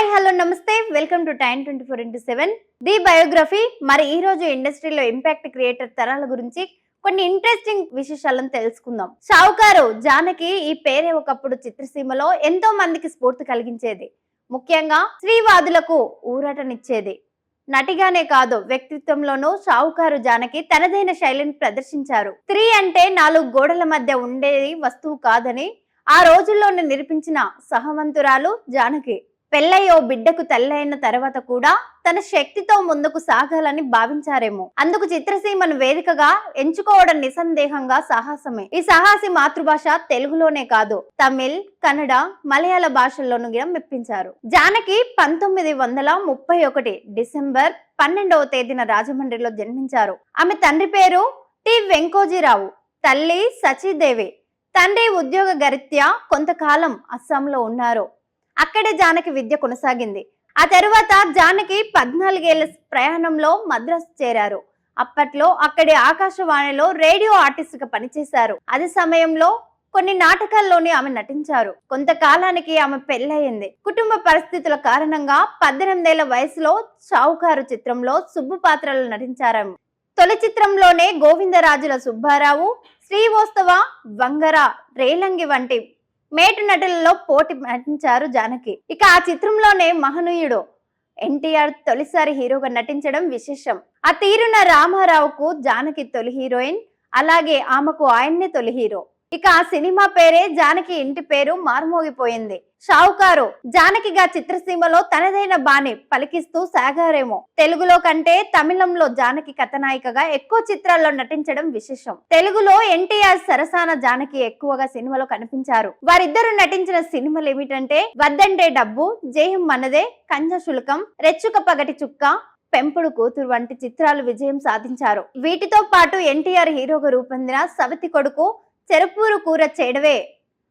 Hi hello నమస్తే welcome to time 24x7 the biography. మరి ఈ రోజు ఇండస్ట్రీలో ఇంపాక్ట్ క్రియేటర్ తరాల గురించి కొన్ని ఇంట్రెస్టింగ్ విశేషాలను తెలుసుకుందాం. షావుకారు జానకి ఈ పేరే ఒకప్పుడు చిత్రసీమలో ఎంతో మందికి స్ఫూర్తి కలిగించేది. ముఖ్యంగా స్త్రీవాదులకు ఊరటనిచ్చేది. నటిగానే కాదు వ్యక్తిత్వంలోనూ షావుకారు జానకి తనదైన శైలిని ప్రదర్శించారు. స్త్రీ అంటే 4 గోడల మధ్య ఉండేది వస్తువు కాదని ఆ రోజుల్లోనే నిరూపించిన సహవంతురాలు జానకి. పెళ్ళయ్యో బిడ్డకు తల్లైన తర్వాత కూడా తన శక్తితో ముందుకు సాగాలని భావించారేమో. అందుకు చిత్రసీమను వేదికగా ఎంచుకోవడం నిస్సందేహంగా సాహసమే. ఈ సాహసి మాతృభాష తెలుగులోనే కాదు తమిళ్, కన్నడ, మలయాళ భాషల్లోనూ మెప్పించారు. జానకి 1931 డిసెంబర్ 12వ తేదీన రాజమండ్రిలో జన్మించారు. ఆమె తండ్రి పేరు టి వెంకోజీరావు, తల్లి సచీదేవి. తండ్రి ఉద్యోగ గరీత్యా కొంతకాలం అస్సాంలో ఉన్నారు. అక్కడే జానకి విద్య కొనసాగింది. ఆ తరువాత జానకి 14 ఏళ్ల ప్రయాణంలో మద్రాసు చేరారు. అప్పట్లో అక్కడి ఆకాశవాణిలో రేడియో ఆర్టిస్ట్ గా పనిచేశారు. అదే సమయంలో కొన్ని నాటకాల్లోనే ఆమె నటించారు. కొంతకాలానికి ఆమె పెళ్లయింది. కుటుంబ పరిస్థితుల కారణంగా 18 ఏళ్ల వయసులో షావుకారు చిత్రంలో సుబ్బు పాత్రలో నటించారు. తొలి చిత్రంలోనే గోవిందరాజుల సుబ్బారావు, శ్రీవోస్తవ, వంగర, రేలంగి వంటి మేటు నటులలో పోటీ నటించారు జానకి. ఇక ఆ చిత్రంలోనే మహనీయుడు ఎన్టీఆర్ తొలిసారి హీరోగా నటించడం విశేషం. ఆ తీరున రామారావుకు జానకి తొలి హీరోయిన్, అలాగే ఆమెకు ఆయన్నే తొలి హీరో. ఇక ఆ సినిమా పేరే జానకి ఇంటి పేరు మారుమోగిపోయింది. షావుకారు జానకిగా చిత్రసీమలో తనదైన బాణి పలికిస్తూ సాగారేమో. తెలుగులో కంటే తమిళంలో జానకి కథనాయికగా ఎక్కువ చిత్రాల్లో నటించడం విశేషం. తెలుగులో ఎన్టీఆర్ సరసాన జానకి ఎక్కువగా సినిమాలో కనిపించారు. వారిద్దరు నటించిన సినిమాలు ఏమిటంటే వద్దంటే డబ్బు, జయం మనదే, కంజశుల్కం, రెచ్చుక పగటి చుక్క, పెంపుడు కూతురు వంటి చిత్రాలు విజయం సాధించారు. వీటితో పాటు ఎన్టీఆర్ హీరోగా రూపొందిన సవతి కొడుకు, చెరుపూరు కూర చెడవే,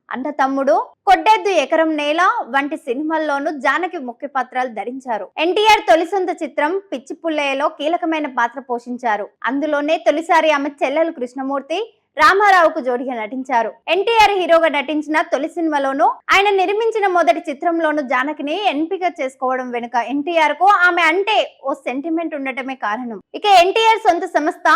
అన్న తమ్ముడు, కొడ్డెద్దు ఎకరం నేల వంటి సినిమాల్లోనూ జానకి ముఖ్య పాత్రలు ధరించారు. ఎన్టీఆర్ తొలి సొంత చిత్రం పిచ్చి పుల్లయ్యలో కీలకమైన పాత్ర పోషించారు. అందులోనే తొలిసారి ఆమె చెల్లెలు కృష్ణమూర్తి రామారావుకు జోడిగా నటించారు. ఎన్టీఆర్ హీరోగా నటించిన తొలి సినిమాలోనూ ఆయన నిర్మించిన మొదటి చిత్రంలోనూ జానకిని ఎంపిక చేసుకోవడం వెనుక ఎన్టీఆర్ కు ఆమె అంటే ఓ సెంటిమెంట్ ఉండటమే కారణం. ఇక ఎన్టీఆర్ సొంత సంస్థ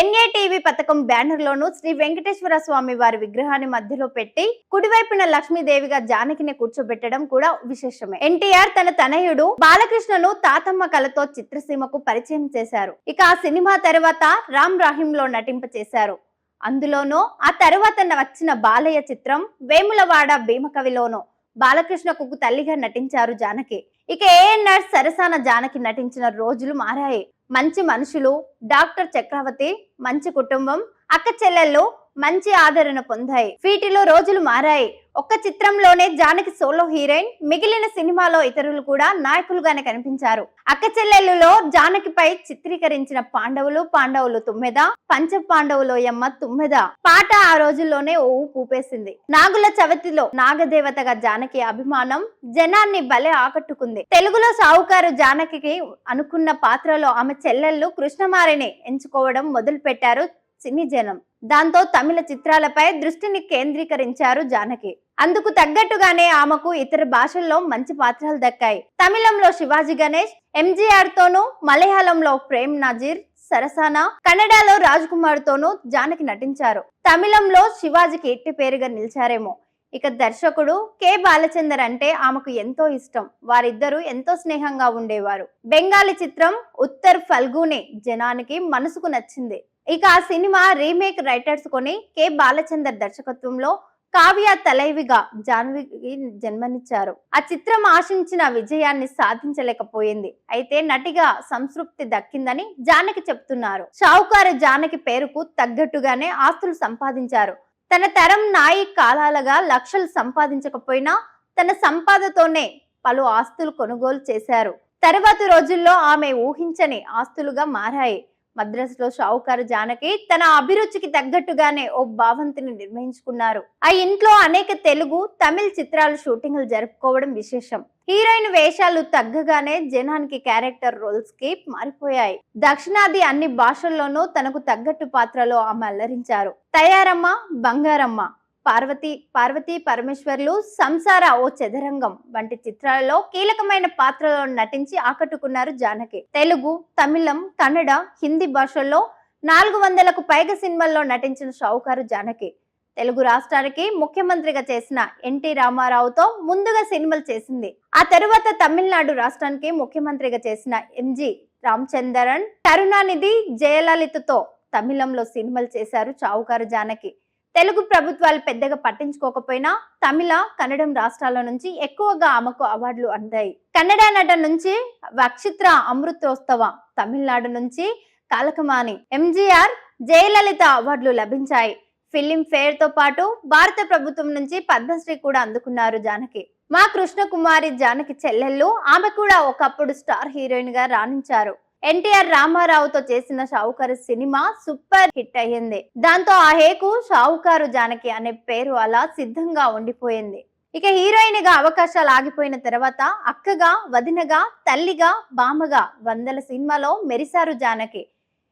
ఎన్ఏటీవీ పథకం బ్యానర్ లోను శ్రీ వెంకటేశ్వర స్వామి వారి విగ్రహాన్ని మధ్యలో పెట్టి కుడివైపున లక్ష్మీదేవిగా జానకిని కూర్చోబెట్టడం కూడా విశేషమే. ఎన్టీఆర్ తన తనయుడు బాలకృష్ణను తాతమ్మ కళతో చిత్రసీమకు పరిచయం చేశారు. ఇక ఆ సినిమా తర్వాత రామ్ రహీం లో నటింప చేశారు. అందులోనూ ఆ తరువాత వచ్చిన బాలయ్య చిత్రం వేములవాడ భీమకవిలోనూ బాలకృష్ణకు తల్లిగా నటించారు జానకి. ఇక ఏఎన్ఆర్ సరసాన జానకి నటించిన రోజులు మారాయి. మంచి మనుషులు, డాక్టర్ చక్రవర్తి, మంచి కుటుంబం, అక్క చెల్లెళ్ళు మంచి ఆదరణ పొందాయి. వీటిలో రోజులు మారాయి. ఒక్క చిత్రంలోనే జానకి సోలో హీరోయిన్, మిగిలిన సినిమాలో ఇతరులు కూడా నాయకులుగానే కనిపించారు. అక్క చెల్లెళ్ళులో జానకిపై చిత్రీకరించిన పాండవులు తుమ్మెద, పంచ పాండవులోయమ్మ తుమ్మెద పాట ఆ రోజుల్లోనే ఊపేసింది. నాగుల చవితిలో నాగదేవతగా జానకి అభిమానం జనాన్ని భలే ఆకట్టుకుంది. తెలుగులో షావుకారు జానకి అనుకున్న పాత్రలో ఆమె చెల్లెళ్ళు కృష్ణమారిని ఎంచుకోవడం మొదలు పెట్టారు సినీ జనం. దాంతో తమిళ చిత్రాలపై దృష్టిని కేంద్రీకరించారు జానకి. అందుకు తగ్గట్టుగానే ఆమెకు ఇతర భాషల్లో మంచి పాత్రలు దక్కాయి. తమిళంలో శివాజీ గణేష్, ఎంజీఆర్ తోనూ, మలయాళంలో ప్రేమ్ నజీర్ సరసాన, కన్నడలో రాజ్ కుమార్ తోనూ జానకి నటించారు. తమిళంలో శివాజీకి ఇట్టి పేరుగా నిలిచారేమో. ఇక దర్శకుడు కె బాలచందర్ అంటే ఆమెకు ఎంతో ఇష్టం. వారిద్దరూ ఎంతో స్నేహంగా ఉండేవారు. బెంగాలీ చిత్రం ఉత్తర్ ఫల్గుని జనానికి మనసుకు నచ్చింది. ఇక ఆ సినిమా రీమేక్ రైటర్స్ కొని కె బాలచందర్ దర్శకత్వంలో కావ్య తలైవిగా జాన్వికి జన్మనిచ్చారు. ఆ చిత్రం ఆశించిన విజయాన్ని సాధించలేకపోయింది. అయితే నటిగా సంతృప్తి దక్కిందని జానకి చెప్తున్నారు. షావుకారు జానకి పేరుకు తగ్గట్టుగానే ఆస్తులు సంపాదించారు. తన తరం నాయి కాలాలుగా లక్షలు సంపాదించకపోయినా తన సంపాదతోనే పలు ఆస్తులు కొనుగోలు చేశారు. తరువాతి రోజుల్లో ఆమె ఊహించని ఆస్తులుగా మారాయి. మద్రాసులో షావుకారు జానకి తన అభిరుచికి తగ్గట్టుగానే ఓ భావంతిని నిర్మించుకున్నారు. ఆ ఇంట్లో అనేక తెలుగు, తమిళ చిత్రాలు షూటింగ్లు జరుపుకోవడం విశేషం. హీరోయిన్ వేషాలు తగ్గగానే జనానికి క్యారెక్టర్ రోల్స్ కి మారిపోయాయి. దక్షిణాది అన్ని భాషల్లోనూ తనకు తగ్గట్టు పాత్రలో ఆమె అల్లరించారు. తయారమ్మ, బంగారమ్మ, పార్వతీ పరమేశ్వర్లు, సంసార ఓ చదరంగం వంటి చిత్రాలలో కీలకమైన పాత్రలో నటించి ఆకట్టుకున్నారు జానకి. తెలుగు, తమిళం, కన్నడ, హిందీ భాషల్లో 400కు పైగా సినిమాల్లో నటించిన షావుకారు జానకి. తెలుగు రాష్ట్రానికి ముఖ్యమంత్రిగా చేసిన ఎన్టీ రామారావుతో ముందుగా సినిమాలు చేసింది. ఆ తరువాత తమిళనాడు రాష్ట్రానికి ముఖ్యమంత్రిగా చేసిన ఎంజి రామచంద్రన్, కరుణానిధి, జయలలితతో తమిళంలో సినిమాలు చేశారు షావుకారు జానకి. తెలుగు ప్రభుత్వాలు పెద్దగా పట్టించుకోకపోయినా తమిళ, కన్నడం రాష్ట్రాల నుంచి ఎక్కువగా ఆమెకు అవార్డులు అందాయి. కన్నడ నట నుంచి వక్షిత్ర అమృతోత్సవ, తమిళనాడు నుంచి కాలకమాని, ఎంజీఆర్, జయలలిత అవార్డులు లభించాయి. ఫిలిం ఫేర్ తో పాటు భారత ప్రభుత్వం నుంచి పద్మశ్రీ కూడా అందుకున్నారు జానకి. మా కృష్ణకుమారి జానకి చెల్లెళ్ళు. ఆమె కూడా ఒకప్పుడు స్టార్ హీరోయిన్ గా రాణించారు. ఎన్టీఆర్ రామారావుతో చేసిన షావుకారు సినిమా సూపర్ హిట్ అయ్యింది. దాంతో ఆ హేకు షావుకారు జానకి అనే పేరు అలా సిద్ధంగా ఉండిపోయింది. ఇక హీరోయిన్ గా అవకాశాలు ఆగిపోయిన తర్వాత అక్కగా, వదినగా, తల్లిగా, బామగా వందల సినిమాలో మెరిశారు జానకి.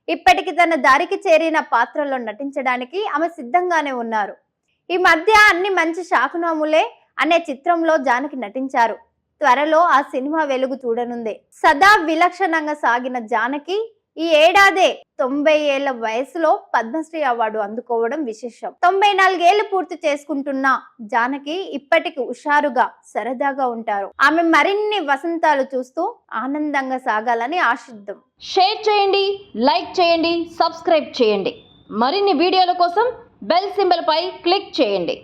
ఇప్పటికి తన దారికి చేరిన పాత్రలో నటించడానికి ఆమె సిద్ధంగానే ఉన్నారు. ఈ మధ్య అన్ని మంచి శాకునాములే అనే చిత్రంలో జానకి నటించారు. త్వరలో ఆ సినిమా వెలుగు చూడనుంది. సదా విలక్షణంగా సాగిన జానకి ఈ ఏడాదే 90 ఏళ్ల వయసులో పద్మశ్రీ అవార్డు అందుకోవడం విశేషం. 94 ఏళ్లు పూర్తి చేసుకుంటున్న జానకి ఇప్పటికి హుషారుగా, సరదాగా ఉంటారు. ఆమె మరిన్ని వసంతాలు చూస్తూ ఆనందంగా సాగాలని ఆశిద్దాం. షేర్ చేయండి, లైక్ చేయండి, సబ్స్క్రైబ్ చేయండి. మరిన్ని వీడియోల కోసం బెల్ సింబల్ పై క్లిక్ చేయండి.